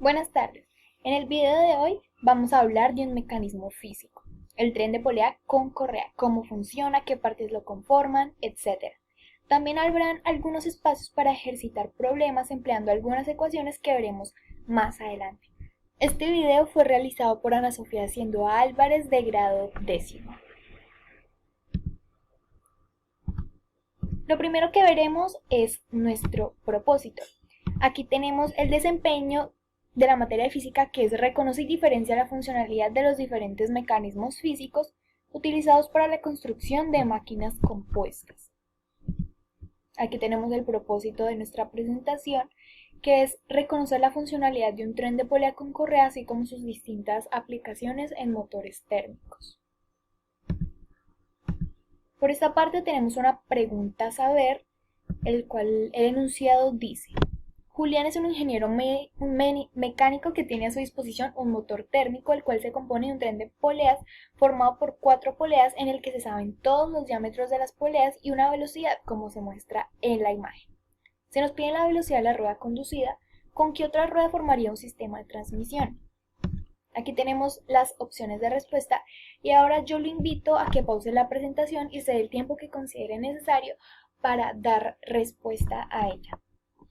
Buenas tardes. En el video de hoy vamos a hablar de un mecanismo físico, el tren de polea con correa, cómo funciona, qué partes lo conforman, etc. También habrán algunos espacios para ejercitar problemas empleando algunas ecuaciones que veremos más adelante. Este video fue realizado por Ana Sofía Siendo Álvarez de grado 10º. Lo primero que veremos es nuestro propósito. Aquí tenemos el desempeño de la materia de física, que es reconocer y diferenciar la funcionalidad de los diferentes mecanismos físicos utilizados para la construcción de máquinas compuestas. Aquí tenemos el propósito de nuestra presentación, que es reconocer la funcionalidad de un tren de polea con correa, así como sus distintas aplicaciones en motores térmicos. Por esta parte tenemos una pregunta a saber, el cual el enunciado dice: Julián es un ingeniero mecánico que tiene a su disposición un motor térmico, el cual se compone de un tren de poleas formado por 4 poleas en el que se saben todos los diámetros de las poleas y una velocidad, como se muestra en la imagen. Se nos pide la velocidad de la rueda conducida. ¿Con qué otra rueda formaría un sistema de transmisión? Aquí tenemos las opciones de respuesta y ahora yo lo invito a que pause la presentación y se dé el tiempo que considere necesario para dar respuesta a ella.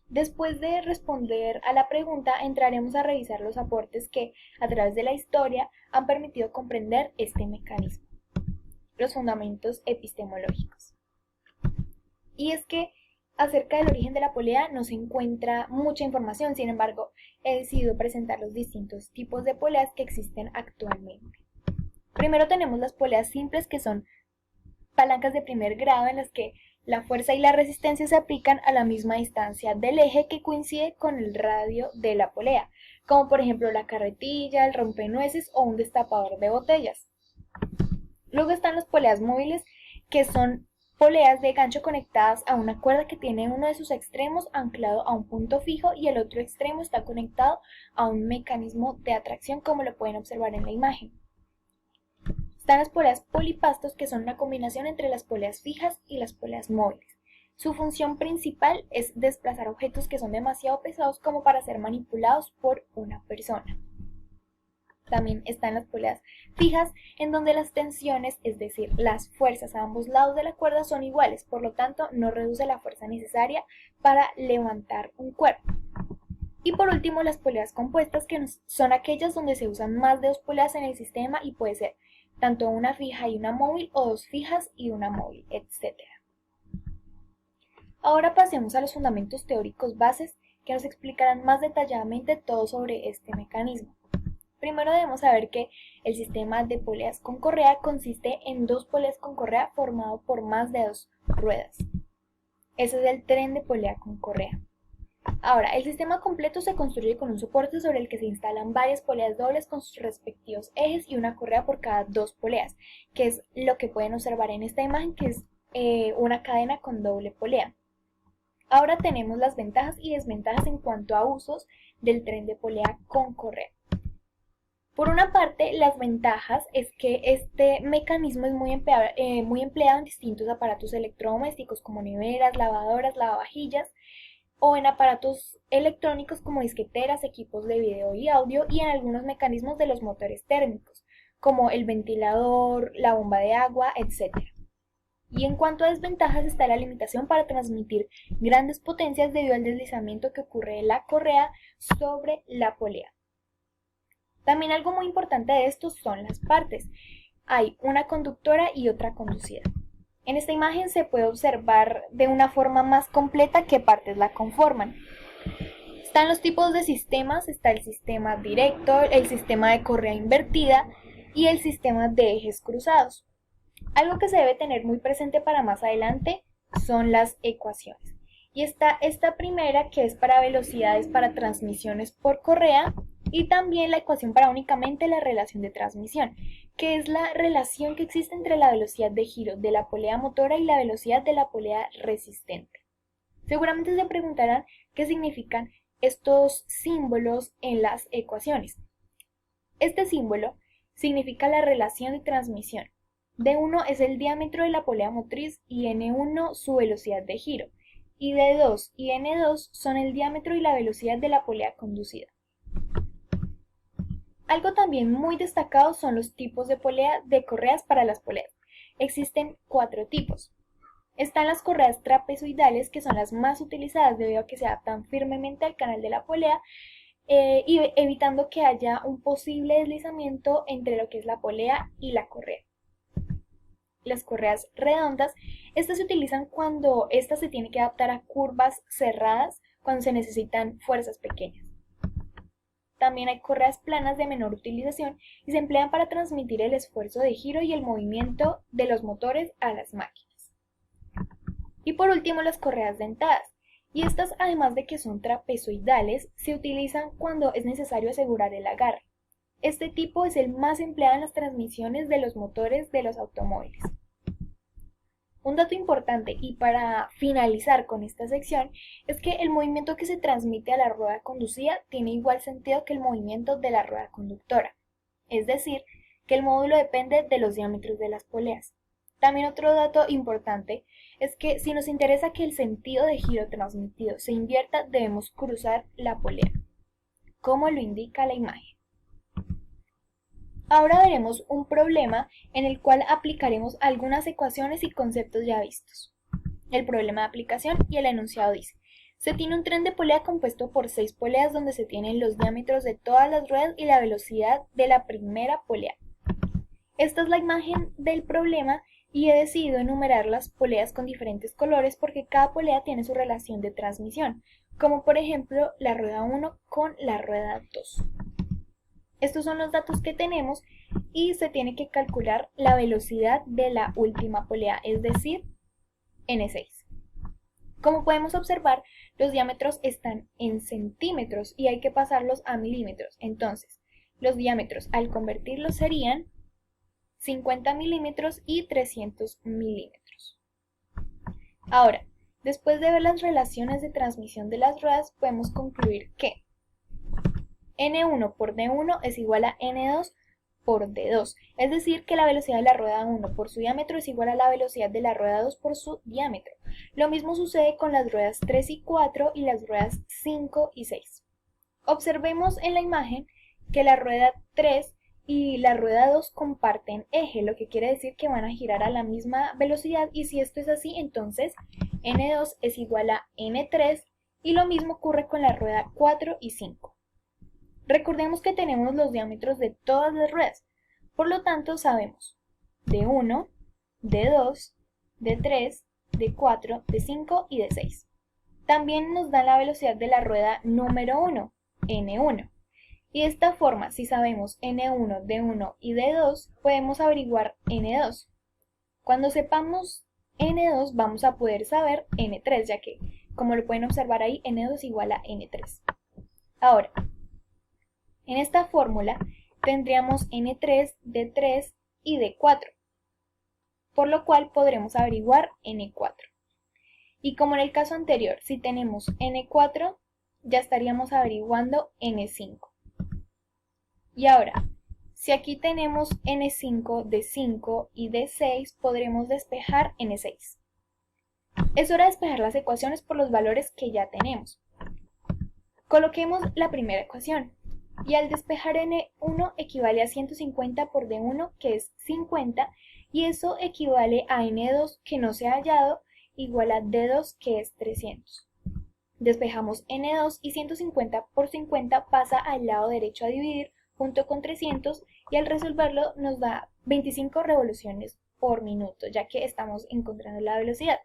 Después de responder a la pregunta, entraremos a revisar los aportes que, a través de la historia, han permitido comprender este mecanismo. Los fundamentos epistemológicos. Y es que acerca del origen de la polea no se encuentra mucha información, sin embargo, he decidido presentar los distintos tipos de poleas que existen actualmente. Primero tenemos las poleas simples, que son palancas de primer grado en las que la fuerza y la resistencia se aplican a la misma distancia del eje que coincide con el radio de la polea, como por ejemplo la carretilla, el rompenueces o un destapador de botellas. Luego están las poleas móviles, que son poleas de gancho conectadas a una cuerda que tiene uno de sus extremos anclado a un punto fijo y el otro extremo está conectado a un mecanismo de atracción, como lo pueden observar en la imagen. Están las poleas polipastos, que son una combinación entre las poleas fijas y las poleas móviles. Su función principal es desplazar objetos que son demasiado pesados como para ser manipulados por una persona. También están las poleas fijas, en donde las tensiones, es decir, las fuerzas a ambos lados de la cuerda, son iguales, por lo tanto no reduce la fuerza necesaria para levantar un cuerpo. Y por último, las poleas compuestas, que son aquellas donde se usan más de 2 poleas en el sistema y puede ser tanto una fija y una móvil o 2 fijas y una móvil, etc. Ahora pasemos a los fundamentos teóricos bases, que nos explicarán más detalladamente todo sobre este mecanismo. Primero debemos saber que el sistema de poleas con correa consiste en 2 poleas con correa formado por más de 2 ruedas. Ese es el tren de polea con correa. Ahora, el sistema completo se construye con un soporte sobre el que se instalan varias poleas dobles con sus respectivos ejes y una correa por cada 2 poleas, que es lo que pueden observar en esta imagen, que es una cadena con doble polea. Ahora tenemos las ventajas y desventajas en cuanto a usos del tren de polea con correa. Por una parte, las ventajas es que este mecanismo es muy empleado en distintos aparatos electrodomésticos como neveras, lavadoras, lavavajillas, o en aparatos electrónicos como disqueteras, equipos de video y audio, y en algunos mecanismos de los motores térmicos, como el ventilador, la bomba de agua, etc. Y en cuanto a desventajas está la limitación para transmitir grandes potencias debido al deslizamiento que ocurre de la correa sobre la polea. También algo muy importante de esto son las partes. Hay una conductora y otra conducida. En esta imagen se puede observar de una forma más completa qué partes la conforman. Están los tipos de sistemas, está el sistema directo, el sistema de correa invertida y el sistema de ejes cruzados. Algo que se debe tener muy presente para más adelante son las ecuaciones. Y está esta primera, que es para velocidades para transmisiones por correa, y también la ecuación para únicamente la relación de transmisión, que es la relación que existe entre la velocidad de giro de la polea motora y la velocidad de la polea resistente. Seguramente se preguntarán qué significan estos símbolos en las ecuaciones. Este símbolo significa la relación de transmisión. D1 es el diámetro de la polea motriz y N1 su velocidad de giro, y D2 y N2 son el diámetro y la velocidad de la polea conducida. Algo también muy destacado son los tipos de correas para las poleas. Existen 4 tipos. Están las correas trapezoidales, que son las más utilizadas debido a que se adaptan firmemente al canal de la polea, y evitando que haya un posible deslizamiento entre lo que es la polea y la correa. Las correas redondas, estas se utilizan cuando estas se tienen que adaptar a curvas cerradas, cuando se necesitan fuerzas pequeñas. También hay correas planas de menor utilización y se emplean para transmitir el esfuerzo de giro y el movimiento de los motores a las máquinas. Y por último, las correas dentadas. Y estas, además de que son trapezoidales, se utilizan cuando es necesario asegurar el agarre. Este tipo es el más empleado en las transmisiones de los motores de los automóviles. Un dato importante, y para finalizar con esta sección, es que el movimiento que se transmite a la rueda conducida tiene igual sentido que el movimiento de la rueda conductora, es decir, que el módulo depende de los diámetros de las poleas. También otro dato importante es que si nos interesa que el sentido de giro transmitido se invierta, debemos cruzar la polea, como lo indica la imagen. Ahora veremos un problema en el cual aplicaremos algunas ecuaciones y conceptos ya vistos. El problema de aplicación y el enunciado dice: se tiene un tren de polea compuesto por 6 poleas donde se tienen los diámetros de todas las ruedas y la velocidad de la primera polea. Esta es la imagen del problema y he decidido enumerar las poleas con diferentes colores porque cada polea tiene su relación de transmisión, como por ejemplo la rueda 1 con la rueda 2. Estos son los datos que tenemos y se tiene que calcular la velocidad de la última polea, es decir, N6. Como podemos observar, los diámetros están en centímetros y hay que pasarlos a milímetros. Entonces, los diámetros al convertirlos serían 50 milímetros y 300 milímetros. Ahora, después de ver las relaciones de transmisión de las ruedas, podemos concluir que N1 por D1 es igual a N2 por D2, es decir, que la velocidad de la rueda 1 por su diámetro es igual a la velocidad de la rueda 2 por su diámetro. Lo mismo sucede con las ruedas 3 y 4 y las ruedas 5 y 6. Observemos en la imagen que la rueda 3 y la rueda 2 comparten eje, lo que quiere decir que van a girar a la misma velocidad, y si esto es así, entonces N2 es igual a N3, y lo mismo ocurre con la rueda 4 y 5. Recordemos que tenemos los diámetros de todas las ruedas, por lo tanto sabemos D1, D2, D3, D4, D5 y D6. También nos dan la velocidad de la rueda número 1, N1. Y de esta forma, si sabemos N1, D1 y D2, podemos averiguar N2. Cuando sepamos N2, vamos a poder saber N3, ya que, como lo pueden observar ahí, N2 es igual a N3. Ahora, en esta fórmula tendríamos N3, D3 y D4, por lo cual podremos averiguar N4. Y como en el caso anterior, si tenemos N4, ya estaríamos averiguando N5. Y ahora, si aquí tenemos N5, D5 y D6, podremos despejar N6. Es hora de despejar las ecuaciones por los valores que ya tenemos. Coloquemos la primera ecuación. Y al despejar N1 equivale a 150 por D1, que es 50, y eso equivale a N2, que no se ha hallado, igual a D2, que es 300. Despejamos N2 y 150 por 50 pasa al lado derecho a dividir junto con 300, y al resolverlo nos da 25 revoluciones por minuto, ya que estamos encontrando la velocidad.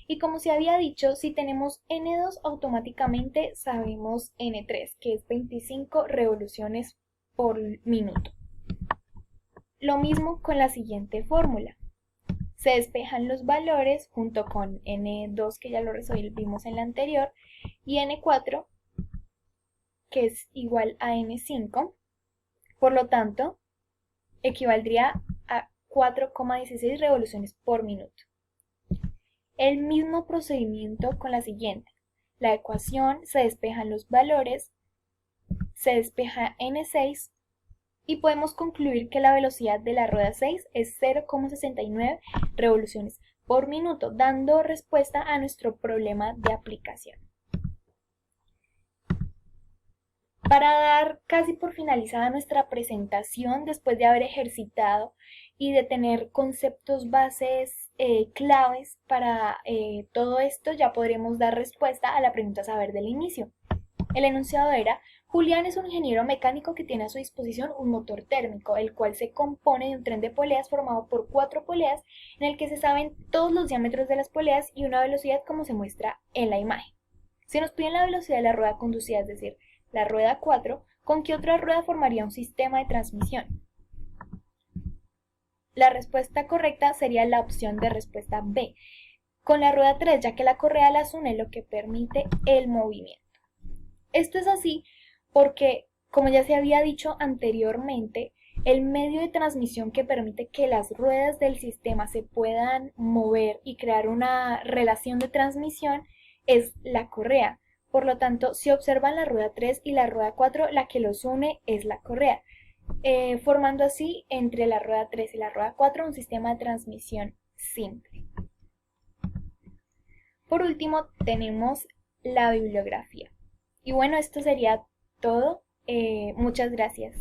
Y como se había dicho, si tenemos N2, automáticamente sabemos N3, que es 25 revoluciones por minuto. Lo mismo con la siguiente fórmula. Se despejan los valores junto con N2, que ya lo resolvimos en la anterior, y N4, que es igual a N5. Por lo tanto, equivaldría a 4,16 revoluciones por minuto. El mismo procedimiento con la siguiente. La ecuación, se despejan los valores, se despeja N6 y podemos concluir que la velocidad de la rueda 6 es 0,69 revoluciones por minuto, dando respuesta a nuestro problema de aplicación. Para dar casi por finalizada nuestra presentación, después de haber ejercitado y de tener conceptos bases claves para todo esto, ya podremos dar respuesta a la pregunta a saber del inicio. El enunciado era: Julián es un ingeniero mecánico que tiene a su disposición un motor térmico, el cual se compone de un tren de poleas formado por 4 poleas en el que se saben todos los diámetros de las poleas y una velocidad como se muestra en la imagen. Si nos piden la velocidad de la rueda conducida, es decir, la rueda 4, ¿con qué otra rueda formaría un sistema de transmisión? La respuesta correcta sería la opción de respuesta B, con la rueda 3, ya que la correa las une, lo que permite el movimiento. Esto es así porque, como ya se había dicho anteriormente, el medio de transmisión que permite que las ruedas del sistema se puedan mover y crear una relación de transmisión es la correa. Por lo tanto, si observan la rueda 3 y la rueda 4, la que los une es la correa, formando así entre la rueda 3 y la rueda 4 un sistema de transmisión simple. Por último, tenemos la bibliografía. Y bueno, esto sería todo. Muchas gracias.